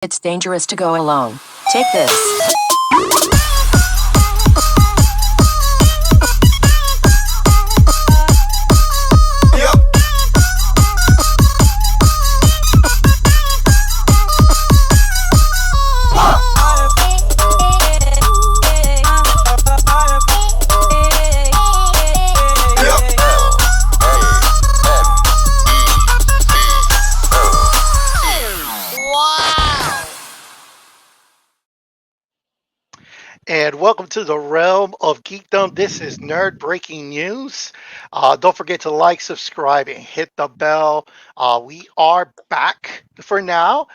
It's dangerous to go alone. Take this. And welcome to the realm of geekdom. This is Nerd Breaking News. Don't forget to like, subscribe, and hit the bell. We are back for now.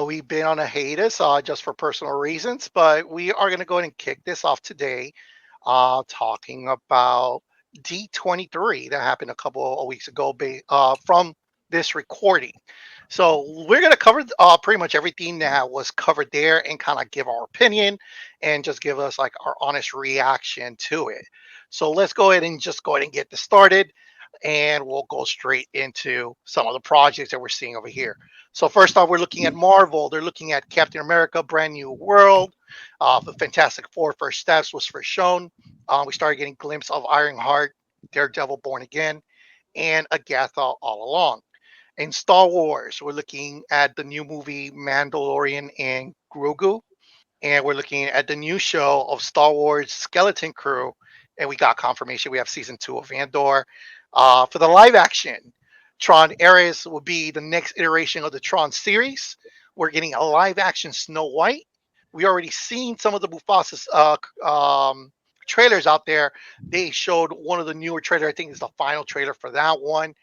We've been on a hiatus just for personal reasons, but we are going to go ahead and kick this off today talking about D23 that happened a couple of weeks ago from this recording. So we're going to cover pretty much everything that was covered there and kind of give our opinion and just give us like our honest reaction to it. So let's go ahead and get this started and we'll go straight into some of the projects that we're seeing over here. So first off, we're looking at Marvel. They're looking at Captain America, Brand New World. The Fantastic Four First Steps was first shown. We started getting a glimpse of Ironheart, Daredevil Born Again, and Agatha All Along. In Star Wars, we're looking at the new movie Mandalorian and Grogu, and we're looking at the new show of Star Wars Skeleton Crew, and we got confirmation we have season 2 of Andor. For the live action, Tron Ares will be the next iteration of the Tron series. We're getting a live action Snow White. We already seen some of the Mufasa trailers out there. They showed one of the newer trailers. I think is the final trailer for that one.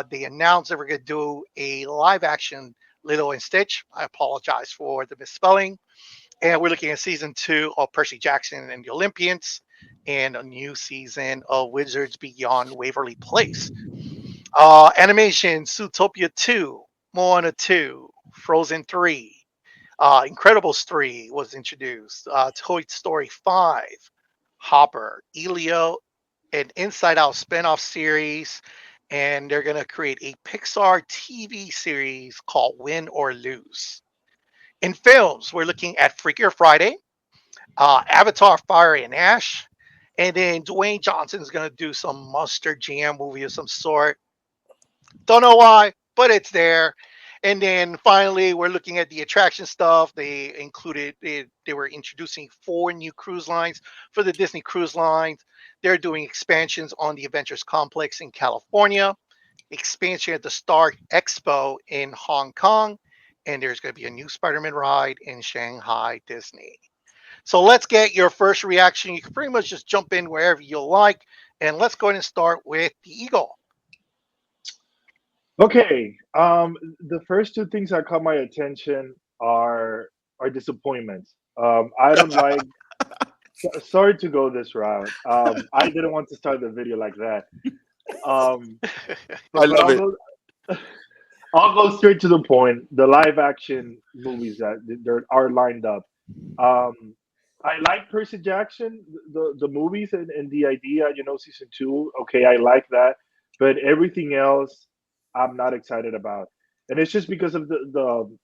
They announced that we're going to do a live action Lilo and Stitch. I apologize for the misspelling. And we're looking at season 2 of Percy Jackson and the Olympians and a new season of Wizards Beyond Waverly Place. Animation Zootopia 2, Moana 2, Frozen 3, Incredibles 3 was introduced, Toy Story 5, Hopper, Elio, an Inside Out spinoff series, and they're going to create a Pixar TV series called Win or Lose. In films, we're looking at Freakier Friday, Avatar Fire and Ash, and then Dwayne Johnson's going to do some Mustard Jam movie of some sort. Don't know why, but it's there. And then finally, we're looking at the attraction stuff. They were introducing 4 new cruise lines for the Disney Cruise Lines. They're doing expansions on the Adventures Complex in California, expansion at the Star Expo in Hong Kong, and there's going to be a new Spider-Man ride in Shanghai Disney. So let's get your first reaction. You can pretty much just jump in wherever you like, and let's go ahead and start with the Eagle. Okay. The first two things that caught my attention are disappointments. I don't like. Sorry to go this route. I didn't want to start the video like that. Um, I but love I'll it. go. I'll go straight to the point. The live action movies that there are lined up. Um, I like Percy Jackson, the movies and the idea. Season two. Okay, I like that, but everything else, I'm not excited about, and it's just because of the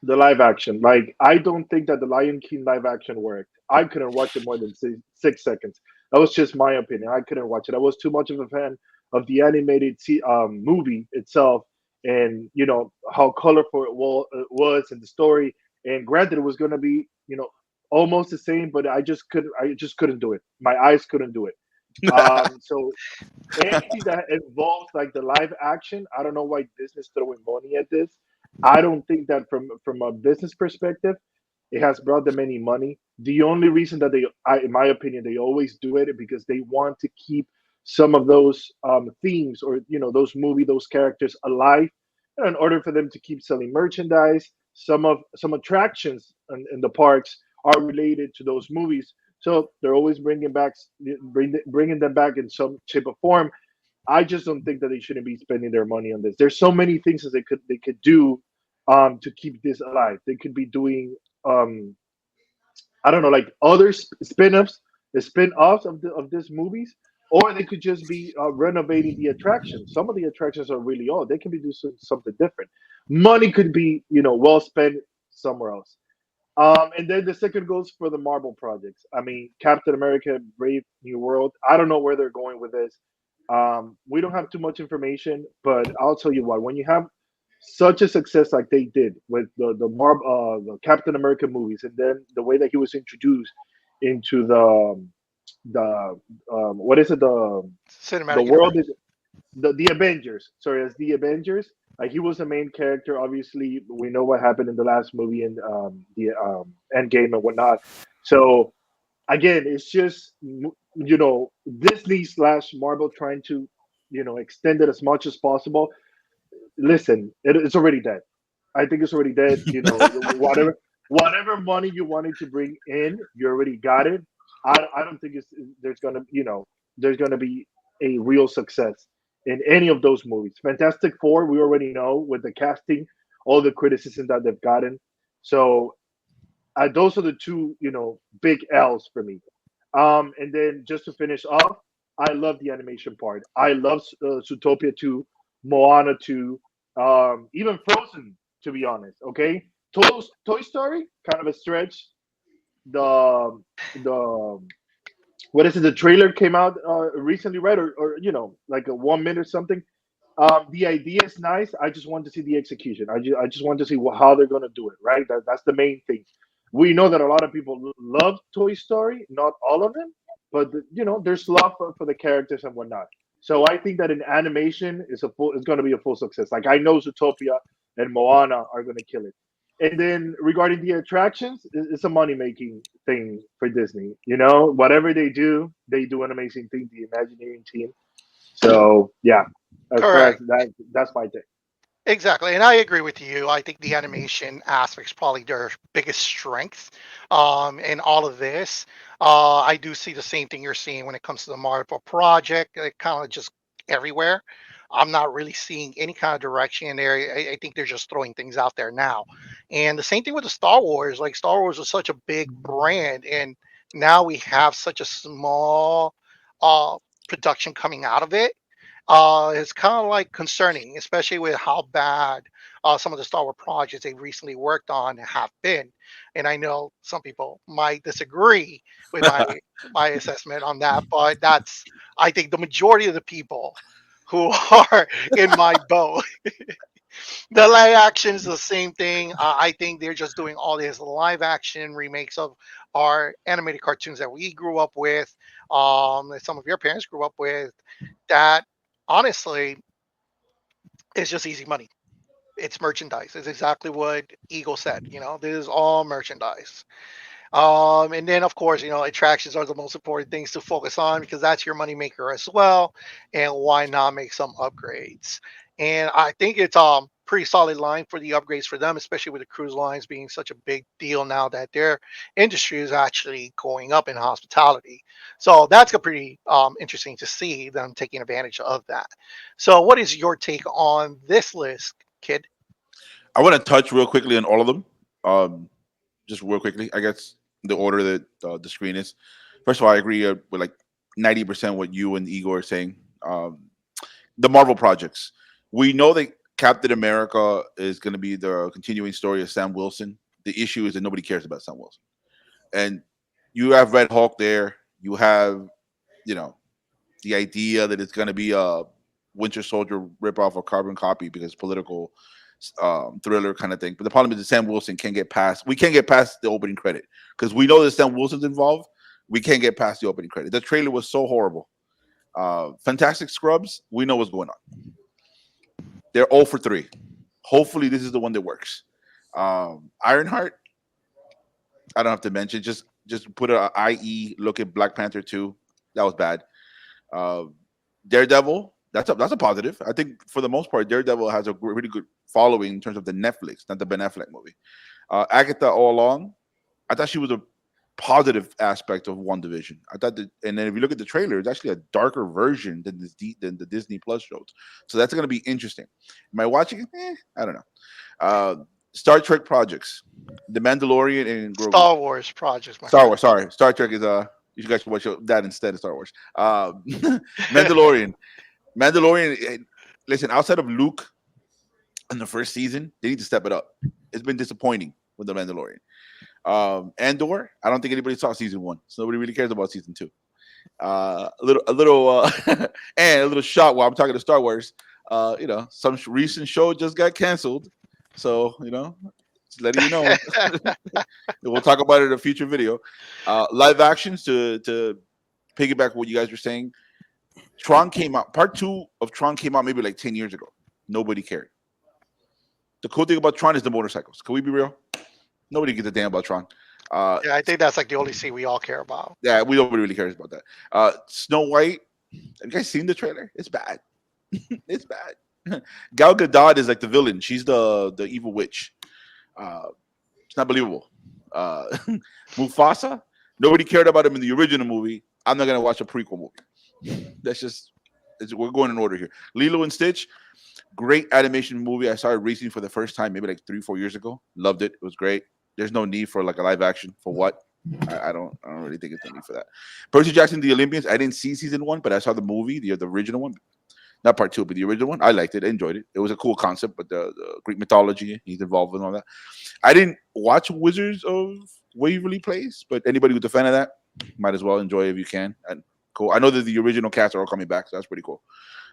live action. Like, I don't think that the Lion King live action worked. I couldn't watch it more than 6 seconds. That was just my opinion. I couldn't watch it. I was too much of a fan of the animated movie itself, and how colorful it was, and the story. And granted, it was going to be almost the same, but I just couldn't. I just couldn't do it. My eyes couldn't do it. So anything that involves like the live action, I don't know why Disney's throwing money at this. I don't think that from a business perspective, it has brought them any money. The only reason that in my opinion, they always do it is because they want to keep some of those themes or those characters alive. And in order for them to keep selling merchandise, some attractions in the parks are related to those movies. So they're always bringing them back in some shape or form. I just don't think that they shouldn't be spending their money on this. There's so many things that they could do to keep this alive. They could be doing um, I don't know, like other spin-offs, the spin-offs of these movies, or they could just be renovating the attractions. Some of the attractions are really old. They can be doing something different. Money could be well spent somewhere else. And then the second goes for the Marvel projects. I mean, Captain America, Brave New World. I don't know where they're going with this. We don't have too much information, but I'll tell you what. When you have such a success like they did with the Captain America movies, and then the way that he was introduced into the what is it the Cinematic world universe. the Avengers. Sorry, as the Avengers. Like he was the main character. Obviously, we know what happened in the last movie and the Endgame and whatnot. So again, it's just Disney slash Marvel trying to extend it as much as possible. Listen, it's already dead. I think it's already dead. Whatever money you wanted to bring in, you already got it. I don't think there's gonna there's gonna be a real success in any of those movies. Fantastic Four, we already know with the casting, all the criticism that they've gotten. So those are the two big L's for me. And then just to finish off, I love the animation part. I love Zootopia 2, Moana 2, even Frozen, to be honest. Okay, Toy Story, kind of a stretch. The what is it? The trailer came out recently, right? Or like a 1 minute or something. The idea is nice. I just want to see the execution. I just want to see how they're going to do it. Right. That's the main thing. We know that a lot of people love Toy Story, not all of them, but there's love for the characters and whatnot. So I think that in animation is going to be a full success. Like I know Zootopia and Moana are going to kill it. And then regarding the attractions, it's a money making thing for Disney. Whatever they do an amazing thing. The Imagineering team. So yeah, as far as Correct. that's my take. Exactly, and I agree with you. I think the animation aspect is probably their biggest strength in all of this. I do see the same thing you're seeing when it comes to the Marvel project. It kind of just everywhere. I'm not really seeing any kind of direction in there. I think they're just throwing things out there now. And the same thing with the Star Wars. Like Star Wars was such a big brand, and now we have such a small uh, production coming out of it. It's kind of like concerning, especially with how bad some of the Star Wars projects they recently worked on have been. And I know some people might disagree with my assessment on that, but that's I think the majority of the people who are in my boat. The live action is the same thing. I think they're just doing all these live action remakes of our animated cartoons that we grew up with, that some of your parents grew up with. That honestly is just easy money. It's merchandise. It's exactly what Eagle said. This is all merchandise. And then, of course, attractions are the most important things to focus on because that's your moneymaker as well. And why not make some upgrades? And I think it's pretty solid line for the upgrades for them, especially with the cruise lines being such a big deal now that their industry is actually going up in hospitality. So that's a pretty interesting to see them taking advantage of that. So, what is your take on this list, kid? I want to touch real quickly on all of them. Just real quickly, I guess the order that the screen is. First of all, I agree with like 90% what you and Igor are saying. The Marvel projects. We know that Captain America is going to be the continuing story of Sam Wilson. The issue is that nobody cares about Sam Wilson. And you have Red Hulk there. You have, you know, the idea that it's going to be a Winter Soldier ripoff or carbon copy because political thriller kind of thing. But the problem is that Sam Wilson can't get past. We can't get past the opening credit because we know that Sam Wilson's involved. We can't get past the opening credit. The trailer was so horrible. Fantastic Scrubs. We know what's going on. They're 0 for 3. Hopefully, this is the one that works. Ironheart. I don't have to mention. Just put a IE. Look at Black Panther 2. That was bad. Uh, Daredevil. That's a positive. I think for the most part, Daredevil has a really good following in terms of the Netflix, not the Ben Affleck movie. Agatha all along, I thought she was a positive aspect of One Division. I thought that, and then if you look at the trailer, it's actually a darker version than than the Disney Plus shows. So that's going to be interesting. Am I watching it? I don't know. Uh, Star Trek projects, The Mandalorian and Grogu. Star Wars projects, my Star friend. Wars. Sorry, Star Trek is you guys should watch that instead of Star Wars. Mandalorian. Mandalorian. Listen, outside of Luke in the first season, they need to step it up. It's been disappointing. with the Mandalorian. Andor, I don't think anybody saw season one, so nobody really cares about season two. And a little shot while I'm talking to Star Wars. Some recent show just got canceled, so just letting you know. We'll talk about it in a future video. Live actions to piggyback what you guys were saying. Tron came out. Part two of Tron came out maybe like 10 years ago. Nobody cared. The cool thing about Tron is the motorcycles. Can we be real? Nobody gives a damn about Tron. Uh, Yeah, I think that's like the only scene we all care about. yeah, nobody really cares about that. Snow White. Have you guys seen the trailer? It's bad. It's bad. Gal Gadot is like the villain. She's the evil witch. Uh, it's not believable. Uh, Mufasa. Nobody cared about him in the original movie. I'm not gonna watch a prequel movie. That's just we're going in order here. Lilo and Stitch. Great animation movie. I started racing for the first time maybe like 3-4 years ago. Loved it. It was great. There's no need for like a live action for what. I don't really think it's no need for that. Percy Jackson, The Olympians. I didn't see season one, but I saw the movie, the original one, not part two, but the original one. I liked it. I enjoyed it. It was a cool concept, but the Greek mythology he's involved in all that. I didn't watch Wizards of Waverly Place, but anybody who's a fan of that might as well enjoy it if you can. And cool. I know that the original cast are all coming back, so that's pretty cool.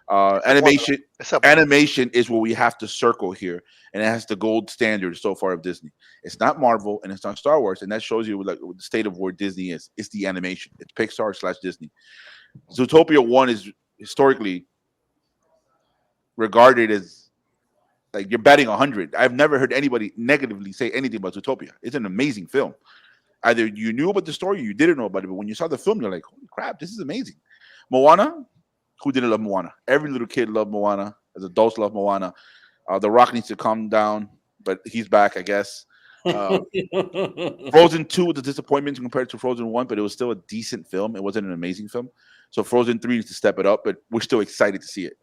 Except one of them. Animation Except one. animation is what we have to circle here, and it has the gold standard so far of Disney. It's not Marvel and it's not Star Wars, and that shows you like what the state of where Disney is. It's the animation. It's Pixar slash Disney. Zootopia 1 is historically regarded as like you're batting 100. I've never heard anybody negatively say anything about Zootopia. It's an amazing film. Either you knew about the story or you didn't know about it, but when you saw the film, you're like, holy crap, this is amazing. Moana, who didn't love Moana? Every little kid loved Moana. As adults love Moana. The Rock needs to calm down, but he's back, I guess. Uh, Frozen 2 was a disappointment compared to Frozen 1, but it was still a decent film. It wasn't an amazing film. So Frozen 3 needs to step it up, but we're still excited to see it.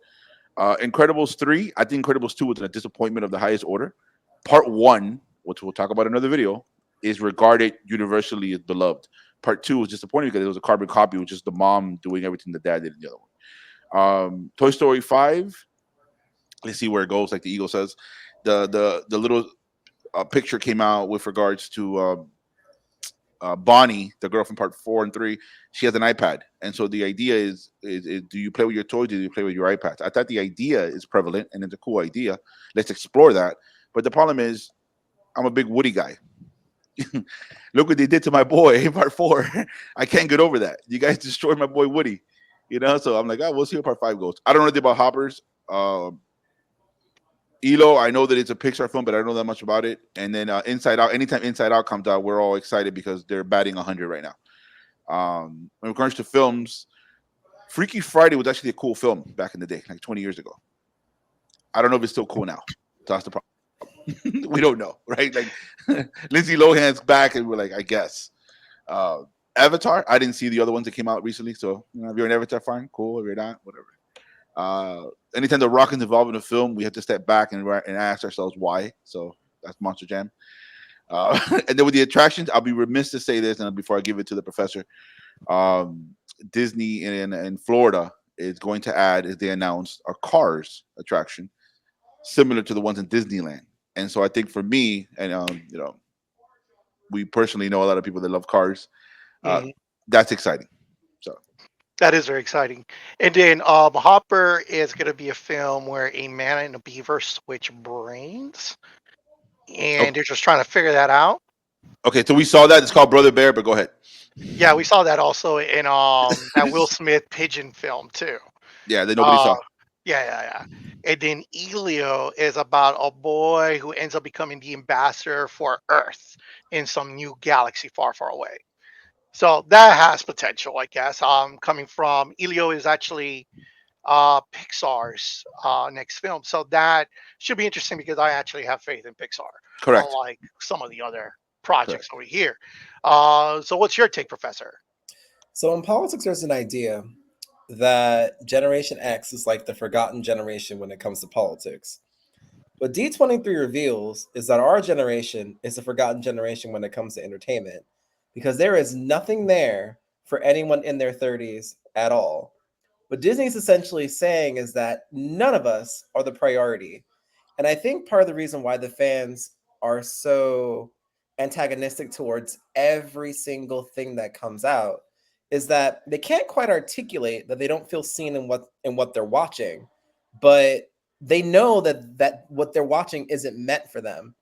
Incredibles 3, I think Incredibles 2 was a disappointment of the highest order. Part 1, which we'll talk about in another video, is regarded universally as beloved. Part 2 was disappointing because it was a carbon copy, which is the mom doing everything the dad did in the other one. Toy Story 5. Let's see where it goes. Like the Eagle says, the little picture came out with regards to Bonnie, the girl from part 4 and 3. She has an iPad, and so the idea is do you play with your toys? Do you play with your iPads? I thought the idea is prevalent and it's a cool idea. Let's explore that. But the problem is, I'm a big Woody guy. Look what they did to my boy in part 4. I can't get over that. You guys destroyed my boy Woody. So I'm like, oh, we'll see how part 5 goes. I don't know anything about Hoppers. Elo, I know that it's a Pixar film, but I don't know that much about it. And then Inside Out, anytime Inside Out comes out, we're all excited because they're batting 100 right now. When it comes to films, Freaky Friday was actually a cool film back in the day, like 20 years ago. I don't know if it's still cool now. So that's the problem. We don't know, right? Like Lindsay Lohan's back, and we're like, I guess. Avatar, I didn't see the other ones that came out recently. So if you're an Avatar fan, cool. If you're not, whatever. Anytime The Rock is involved in a film, we have to step back and ask ourselves why. So that's Monster Jam. And then with the attractions, I'll be remiss to say this, and before I give it to the professor, Disney in Florida is going to add, as they announced, a Cars attraction similar to the ones in Disneyland. And so I think for me, and we personally know a lot of people that love cars. Mhm. That's exciting. So That is very exciting. And then Hopper is going to be a film where a man and a beaver switch brains, and okay, they're just trying to figure that out. okay, so we saw that. It's called Brother Bear, but go ahead. Yeah, we saw that also in that Will Smith pigeon film too. Yeah, that nobody Uh, saw. yeah, yeah, yeah. And then Elio is about a boy who ends up becoming the ambassador for Earth in some new galaxy far, far away. So that has potential, I guess. Coming from Elio is actually Pixar's next film, so that should be interesting because I actually have faith in Pixar, Correct. unlike some of the other Correct. projects over here. So what's your take, Professor? So in politics, there's an idea that Generation X is like the forgotten generation when it comes to politics. What D23 reveals is that our generation is the forgotten generation when it comes to entertainment because there is nothing there for anyone in their 30s at all. What Disney's essentially saying is that none of us are the priority. And I think part of the reason why the fans are so antagonistic towards every single thing that comes out is that they can't quite articulate that they don't feel seen in what they're watching, but they know that what they're watching isn't meant for them.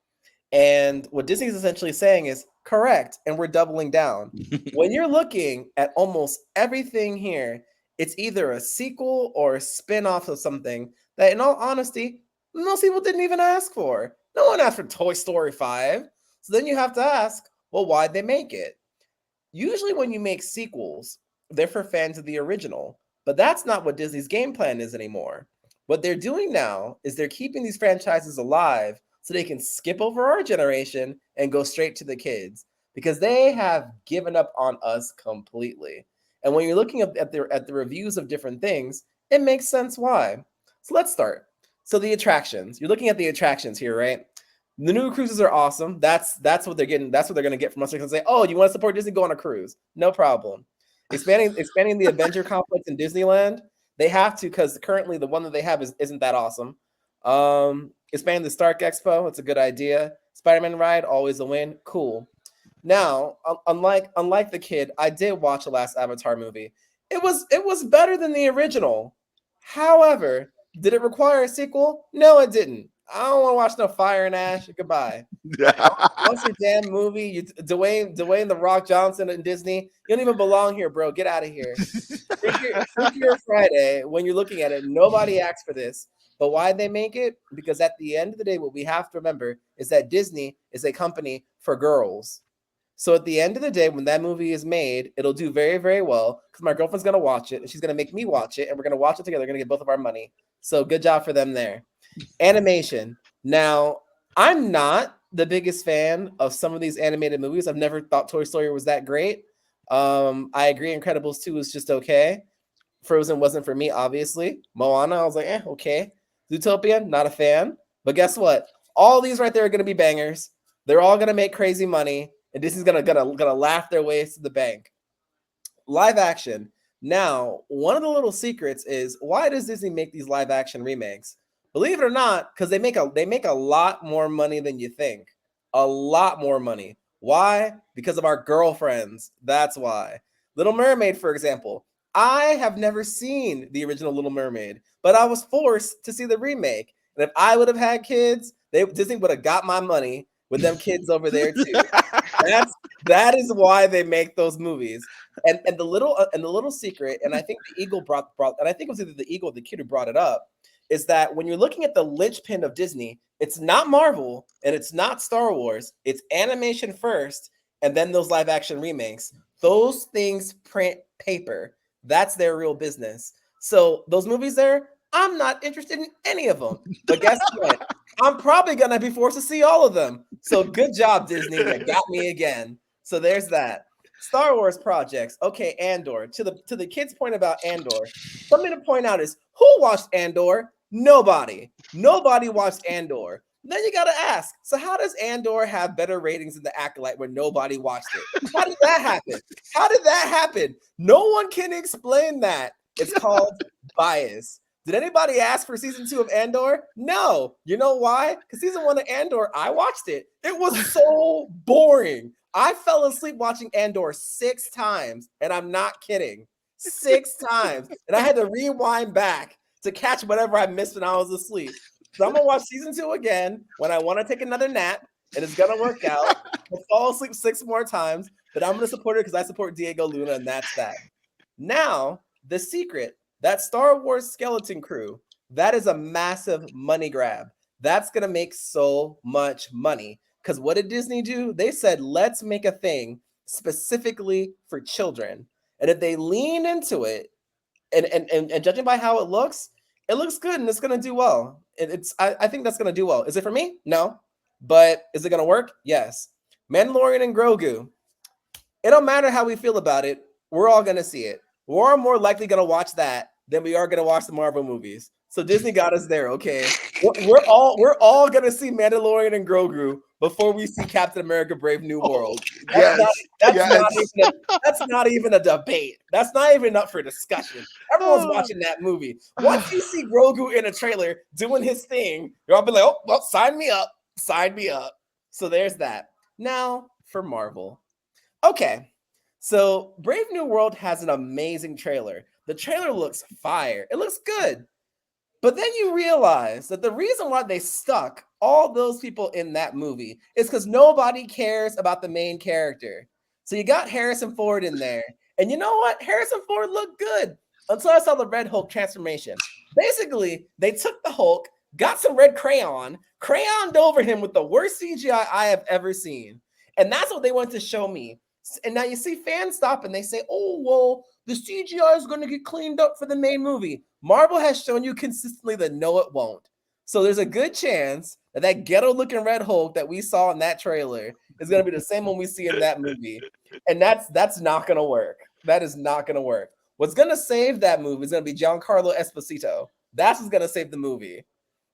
And what Disney's essentially saying is correct, and we're doubling down. When you're looking at almost everything here, it's either a sequel or a spin-off of something that, in all honesty, most people didn't even ask for. No one asked for Toy Story 5. So then you have to ask, well, why'd they make it? Usually when you make sequels, they're for fans of the original, but that's not what Disney's game plan is anymore. What they're doing now is they're keeping these franchises alive so they can skip over our generation and go straight to the kids because they have given up on us completely. And when you're looking at the reviews of different things, it makes sense why. So let's start. So the attractions. You're looking at the attractions here, right? The new cruises are awesome. That's what they're getting. That's what they're going to get from us. They're going to say, "Oh, you want to support Disney? Go on a cruise. No problem." Expanding the Avenger complex in Disneyland. They have to because currently the one that they have isn't that awesome. Expanding the Stark Expo. It's a good idea. Spider-Man ride, always a win. Cool. Now, unlike the kid, I did watch the last Avatar movie. It was better than the original. However, did it require a sequel? No, it didn't. I don't want to watch no Fire and Ash. Goodbye. What's your damn movie? Dwayne the Rock Johnson in Disney. You don't even belong here, bro. Get out of here. Freakier Friday. When you're looking at it, nobody asked for this. But why they make it? Because at the end of the day, what we have to remember is that Disney is a company for girls. So at the end of the day, when that movie is made, it'll do very, very well because my girlfriend's going to watch it and she's going to make me watch it and we're going to watch it together. We're going to get both of our money. So good job for them there. Animation. Now, I'm not the biggest fan of some of these animated movies. I've never thought Toy Story was that great. I agree Incredibles 2 was just okay. Frozen wasn't for me, obviously. Moana, I was like, okay. Zootopia, not a fan. But guess what? All these right there are going to be bangers. They're all going to make crazy money. And Disney's gonna laugh their ways to the bank. Live action. Now, one of the little secrets is why does Disney make these live action remakes? Believe it or not, because they make a lot more money than you think. A lot more money. Why? Because of our girlfriends. That's why. Little Mermaid, for example. I have never seen the original Little Mermaid, but I was forced to see the remake. And if I would have had kids, Disney would have got my money with them kids over there too. That is why they make those movies. And the little secret, and I think the Eagle brought and I think it was either the Eagle or the kid who brought it up, is that when you're looking at the linchpin of Disney, it's not Marvel and it's not Star Wars. It's animation first, and then those live action remakes. Those things print paper. That's their real business. So those movies there, I'm not interested in any of them. But guess what? I'm probably going to be forced to see all of them. So good job, Disney. You got me again. So there's that. Star Wars projects. Okay, Andor. To the kids' point about Andor, something to point out is who watched Andor? Nobody. Nobody watched Andor. Then you got to ask, so how does Andor have better ratings than The Acolyte when nobody watched it? How did that happen? How did that happen? No one can explain that. It's called bias. Did anybody ask for season 2 of Andor? No. You know why? Because season 1 of Andor, I watched it. It was so boring. I fell asleep watching Andor 6 times, and I'm not kidding. 6 times. And I had to rewind back to catch whatever I missed when I was asleep. So I'm going to watch season 2 again when I want to take another nap, and it's going to work out. I'll fall asleep 6 more times, but I'm going to support it because I support Diego Luna, and that's that. Now, the secret. That Star Wars skeleton crew, that is a massive money grab. That's going to make so much money. Because what did Disney do? They said, let's make a thing specifically for children. And if they lean into it, and judging by how it looks good and it's going to do well. I think that's going to do well. Is it for me? No. But is it going to work? Yes. Mandalorian and Grogu. It don't matter how we feel about it. We're all going to see it. We're more likely going to watch that than we are going to watch the Marvel movies. So Disney got us there, okay? We're all going to see Mandalorian and Grogu before we see Captain America: Brave New World. That's not even a debate. That's not even up for discussion. Everyone's watching that movie. Once you see Grogu in a trailer doing his thing, you'll all be like, oh, well, sign me up. Sign me up. So there's that. Now for Marvel. Okay, so Brave New World has an amazing trailer. The trailer looks fire. It looks good. But then you realize that the reason why they stuck all those people in that movie is because nobody cares about the main character. So you got Harrison Ford in there. And you know what? Harrison Ford looked good until I saw the Red Hulk transformation. Basically, they took the Hulk, got some red crayoned over him with the worst CGI I have ever seen. And that's what they wanted to show me. And now you see fans stop and they say, oh, well, the CGI is going to get cleaned up for the main movie. Marvel has shown you consistently that no, it won't. So there's a good chance that that ghetto-looking Red Hulk that we saw in that trailer is going to be the same one we see in that movie. And that's not going to work. That is not going to work. What's going to save that movie is going to be Giancarlo Esposito. That's what's going to save the movie.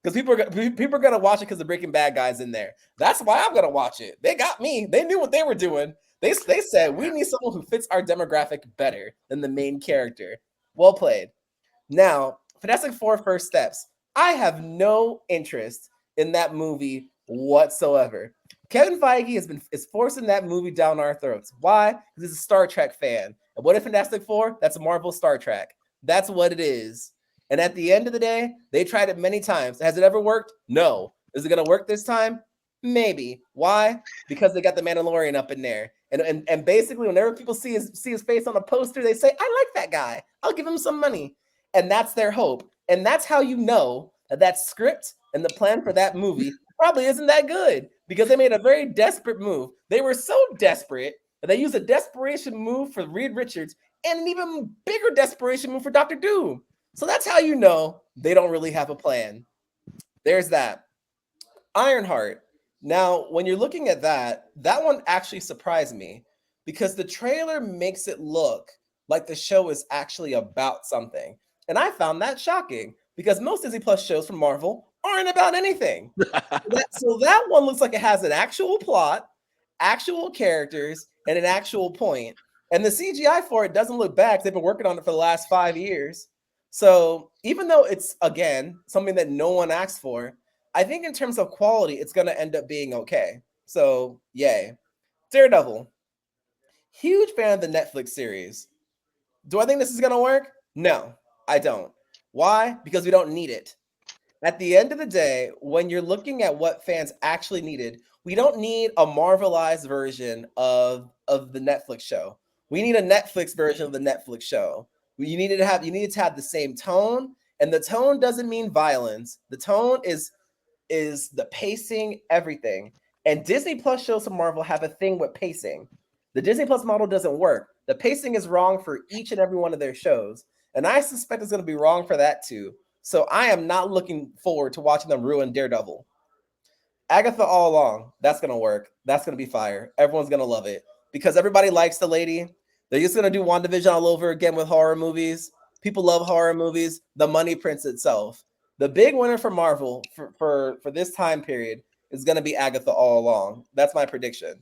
Because people are going to watch it because the Breaking Bad guy's in there. That's why I'm going to watch it. They got me. They knew what they were doing. They said, we need someone who fits our demographic better than the main character. Well played. Now, Fantastic Four First Steps. I have no interest in that movie whatsoever. Kevin Feige is forcing that movie down our throats. Why? Because he's a Star Trek fan. And what is Fantastic Four? That's Marvel Star Trek. That's what it is. And at the end of the day, they tried it many times. Has it ever worked? No. Is it going to work this time? Maybe. Why? Because they got the Mandalorian up in there. And basically, whenever people see his face on a poster, they say, I like that guy. I'll give him some money. And that's their hope. And that's how you know that script and the plan for that movie probably isn't that good, because they made a very desperate move. They were so desperate that they used a desperation move for Reed Richards and an even bigger desperation move for Dr. Doom. So that's how you know they don't really have a plan. There's that. Ironheart. Now, when you're looking at that one actually surprised me because the trailer makes it look like the show is actually about something. And I found that shocking because most Disney Plus shows from Marvel aren't about anything. So that one looks like it has an actual plot, actual characters, and an actual point. And the CGI for it doesn't look bad because they've been working on it for the last 5 years. So even though it's, again, something that no one asked for, I think in terms of quality, it's going to end up being okay. So, yay. Daredevil. Huge fan of the Netflix series. Do I think this is going to work? No, I don't. Why? Because we don't need it. At the end of the day, when you're looking at what fans actually needed, we don't need a Marvelized version of the Netflix show. We need a Netflix version of the Netflix show. You needed to have the same tone, and the tone doesn't mean violence. The tone is the pacing, everything. And Disney Plus shows from Marvel have a thing with pacing. The Disney Plus model doesn't work. The pacing is wrong for each and every one of their shows. And I suspect it's going to be wrong for that too. So I am not looking forward to watching them ruin Daredevil. Agatha All Along, that's going to work. That's going to be fire. Everyone's going to love it because everybody likes the lady. They're just going to do WandaVision all over again with horror movies. People love horror movies. The money prints itself. The big winner for Marvel for this time period is going to be Agatha All Along. That's my prediction.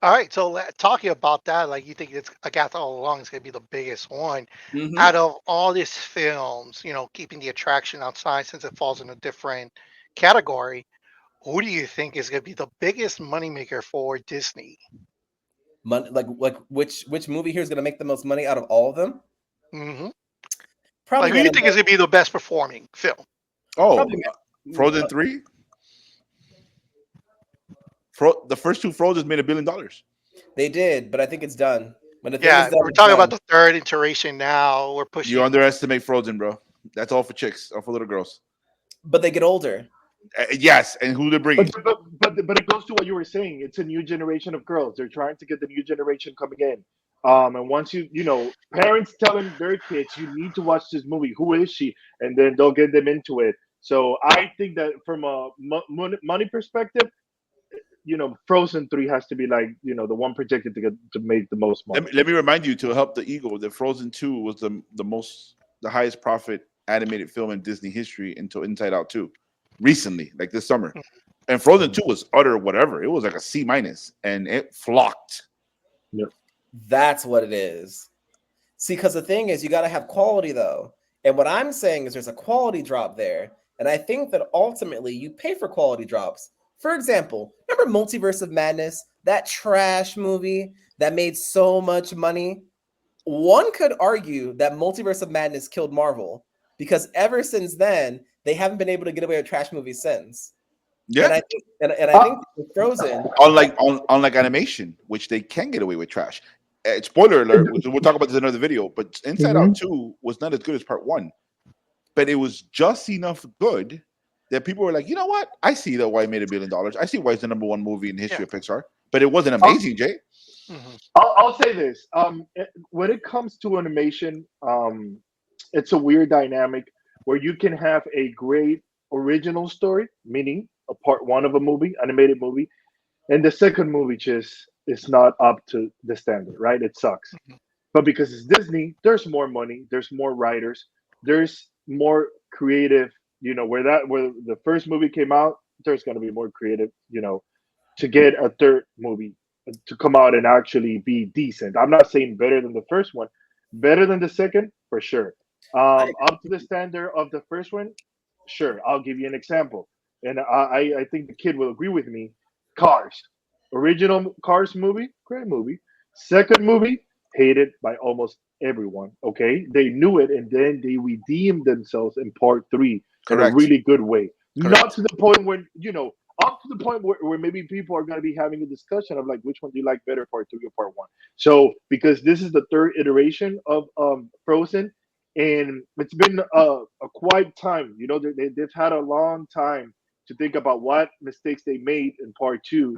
All right, so talking about that, like you think it's Agatha All Along is going to be the biggest one Mm-hmm. out of all these films. Keeping the attraction outside since it falls in a different category. Who do you think is going to be the biggest moneymaker for Disney? Like which movie here is going to make the most money out of all of them? Mm-hmm. Probably. Like, who do you think is going to be the best performing film? Oh, Frozen 3? The first two Frozen made $1 billion. They did, but I think it's done. When the thing Yeah, is done, we're it's talking done. about the third iteration now. We're pushing. You underestimate Frozen, bro. That's all for chicks, all for little girls. But they get older. Yes, and who they're bringing. But it goes to what you were saying. It's a new generation of girls. They're trying to get the new generation coming in. And once parents telling their kids, you need to watch this movie. Who is she? And then they'll get them into it. So I think that from a money perspective, Frozen 3 has to be like, the one projected to make the most money. Let me remind you, to help the ego, that Frozen 2 was the highest profit animated film in Disney history until Inside Out 2 recently, like this summer. And Frozen 2 was utter whatever. It was like a C-, and it flocked. Yep. That's what it is. See, because the thing is, you got to have quality, though. And what I'm saying is there's a quality drop there. And I think that ultimately you pay for quality drops. For example, remember Multiverse of Madness, that trash movie that made so much money? One could argue that Multiverse of Madness killed Marvel because ever since then, they haven't been able to get away with trash movies since. Yeah. And I think, and I Uh, think with Frozen, Unlike animation, which they can get away with trash. Spoiler alert, we'll talk about this in another video, but Inside Out mhm. 2 was not as good as part 1, but it was just enough good that people were like, you know what? I see that why it made $1 billion. I see why it's the number one movie in the Yeah. history of Pixar, but it wasn't I'll, amazing, Jay. Hmm. I'll say this. When it comes to animation, it's a weird dynamic where you can have a great original story, meaning a part one of a movie, animated movie, and the second movie just is not up to the standard, right? It sucks. But because it's Disney, there's more money, there's more writers, there's more creative. Where the first movie came out, there's going to be more creative. To get a third movie to come out and actually be decent. I'm not saying better than the first one, better than the second for sure. I Up to the standard of the first one, sure. I'll give you an example, and I think the kid will agree with me. Cars, original Cars movie, great movie. Second movie, hated by almost everyone. Okay, they knew it, and then they redeemed themselves in part three in a Correct. really good way. Not Correct. to the point when up to the point where maybe people are going to be having a discussion of like which one do you like better, part two or part one. So because this is the third iteration of Frozen, and it's been a quite time. They've had a long time to think about what mistakes they made in part two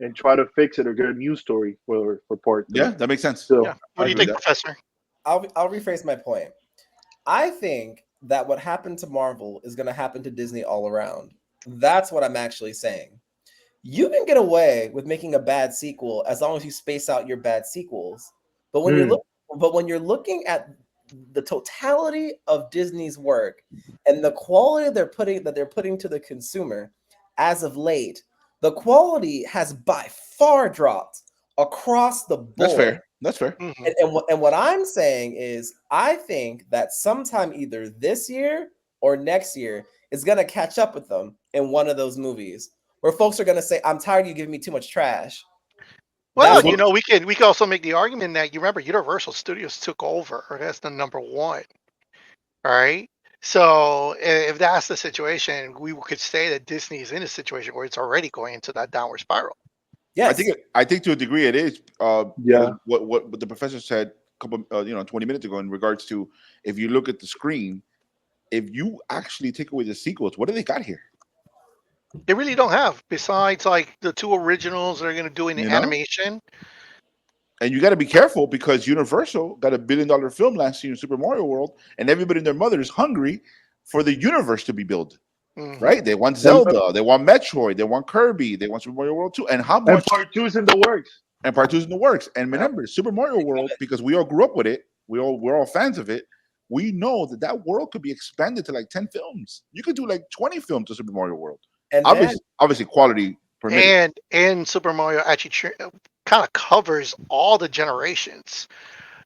and try to fix it or get a new story for part Yeah, three. that makes sense. Yeah. So What I do you agree. think, Professor? I'll rephrase my point. I think that what happened to Marvel is going to happen to Disney all around. That's what I'm actually saying. You can get away with making a bad sequel as long as you space out your bad sequels. But when you're Mm, looking at the totality of Disney's work and the quality they're putting to the consumer as of late, the quality has by far dropped across the That's board. fair. That's fair. Hmm. And what I'm saying is, I think that sometime either this year or next year is going to catch up with them in one of those movies where folks are going to say, I'm tired of you giving me too much trash. Well, That's Well, we can also make the argument that you remember Universal Studios took over. That's the number one. All right. So if that's the situation, we could say that Disney is in a situation where it's already going into that downward spiral. yes. I think to a degree it is because yeah. what the professor said a couple 20 minutes ago in regards to if you look at the screen, if you actually take away the sequels, what do they got here? They really don't have, besides like the two originals they're going to do in You the know, animation. and you got to be careful because Universal got $1 billion film last year in Super Mario World, and everybody and their mother is hungry for the universe to be built. Hmm. Right? They want And, Zelda, they want Metroid, they want Kirby, they want Super Mario World 2. And how and much part two is in the works. and part two is in the works. And Yeah. remember, Super Mario World, because we all grew up with it, we're all fans of it. We know that that world could be expanded to like 10 films. You could do like 20 films to Super Mario World. And then, Obviously, quality permitting. And Super Mario actually kind of covers all the generations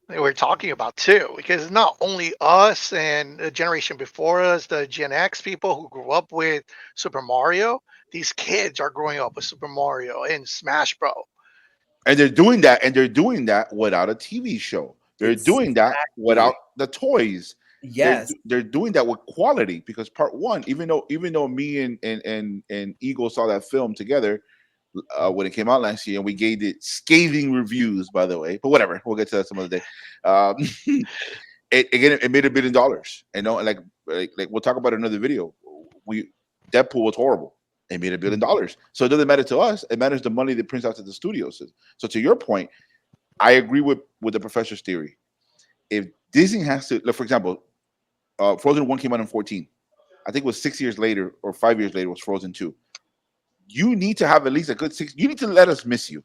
that we're talking about too, because it's not only us and the generation before us, the Gen X people who grew up with Super Mario. These kids are growing up with Super Mario and Smash Bros. And they're doing that without a TV show. They're doing that exactly. without the toys. Yes. They're doing that with quality because part one, even though me and Eagle saw that film together when it came out last year, and we gave it scathing reviews, by the way. But whatever, we'll get to that some other day. Um, it made $1 billion. And like we'll talk about another video. We Deadpool was horrible. It made $1 billion. So it doesn't matter to us. It matters the money that prints out to the studios. So to your point, I agree with the professor's theory. If Disney has to, like, for example, Frozen 1 came out in 14. I think it was 6 years later or 5 years later was Frozen 2. You need to have at least a good six. You need to let us miss you,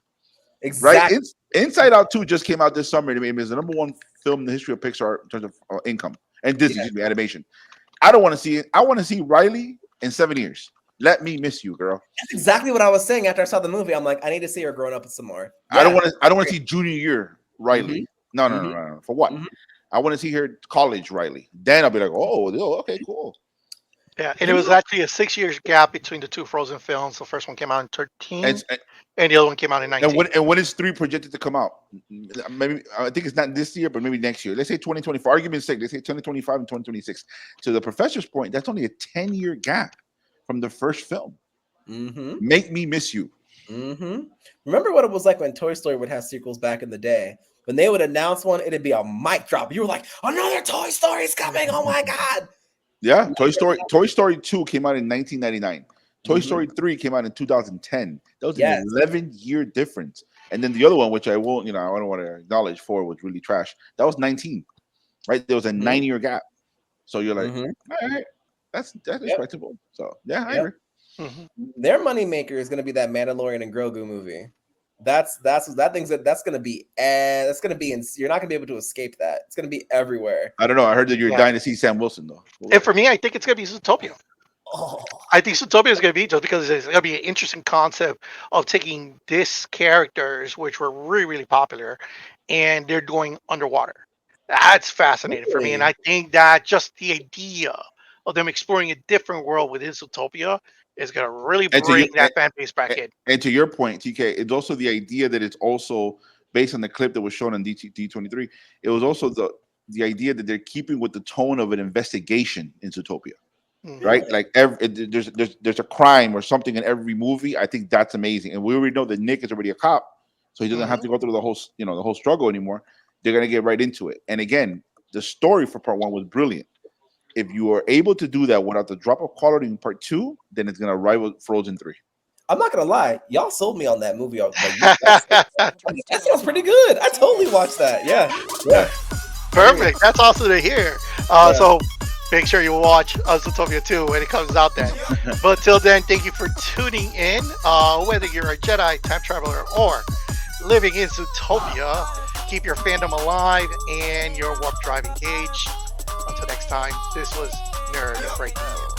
right? Exactly. Inside Out 2 just came out this summer. It is the number one film in the history of Pixar in terms of income and Disney, Yeah. excuse me, animation. I don't want to see it. I want to see Riley in 7 years. Let me miss you, girl. That's exactly what I was saying after I saw the movie. I'm like, I need to see her growing up some more. I don't Yeah. want to. I don't want to see junior year Hmm. Riley. No, no, no, Hmm. no, no. For what? Hmm. I want to see her college Riley. Then I'll be like, oh, okay, cool. Yeah, and it You was know, actually a 6 years gap between the two Frozen films. The first one came out in And 13, and the other one came out in 19. when is 3 projected to come out? Maybe I think it's not this year, but maybe next year. Let's say 2020. For argument's sake, let's say 2025 and 2026. To the professor's point, that's only a 10-year gap from the first film. mm-hmm. Make me miss you. Mm-hmm. Remember what it was like when Toy Story would have sequels back in the day? When they would announce one, it'd be a mic drop. You were like, another Toy Story is coming. Oh my God. Yeah, Toy Story 2 came out in 1999. Toy Mhm. Story 3 came out in 2010. That was Yes. an 11-year difference. And then the other one, which I won't, I don't want to acknowledge for, was really trash. That was 19, right? There was a Mhm. 9-year gap. So you're like, Mhm. all right, that's Yep. respectable. So yeah, I Yep. agree. Mhm. Their moneymaker is going to be that Mandalorian and Grogu movie. That's gonna be you're not gonna be able to escape that. It's gonna be everywhere. I don't know. I heard that you're Yeah. dying to see Sam Wilson though. And for me, I think it's gonna be Zootopia. Oh, I think Zootopia is going to be just because it's going to be an interesting concept of taking these characters, which were really, really popular, and they're going underwater. That's fascinating for me. And really? I think that just the idea of them exploring a different world within Zootopia is going to really And to your bring that fan base back in. and to your point, TK, it's also the idea that it's also based on the clip that was shown on D23. It was also the idea that they're keeping with the tone of an investigation in Zootopia. Mhm. Right? Really? Like there's a crime or something in every movie. I think that's amazing, and we already know that Nick is already a cop, so he doesn't have Mhm. to go through the whole struggle anymore. They're gonna get right into it. And again, the story for part one was brilliant. If you are able to do that without the drop of quality in part two, then it's gonna rival Frozen 3. I'm not gonna lie, y'all sold me on that movie. That sounds pretty good. I totally watched that. Yeah, yeah. Perfect. That's awesome to hear. Yeah. So make sure you watch Zootopia 2 when it comes out then. But till then, thank you for tuning in. Whether you're a Jedi, time traveler, or living in Zootopia, keep your fandom alive and your warp drive engaged. Until next time, this was Nerd Breaking News.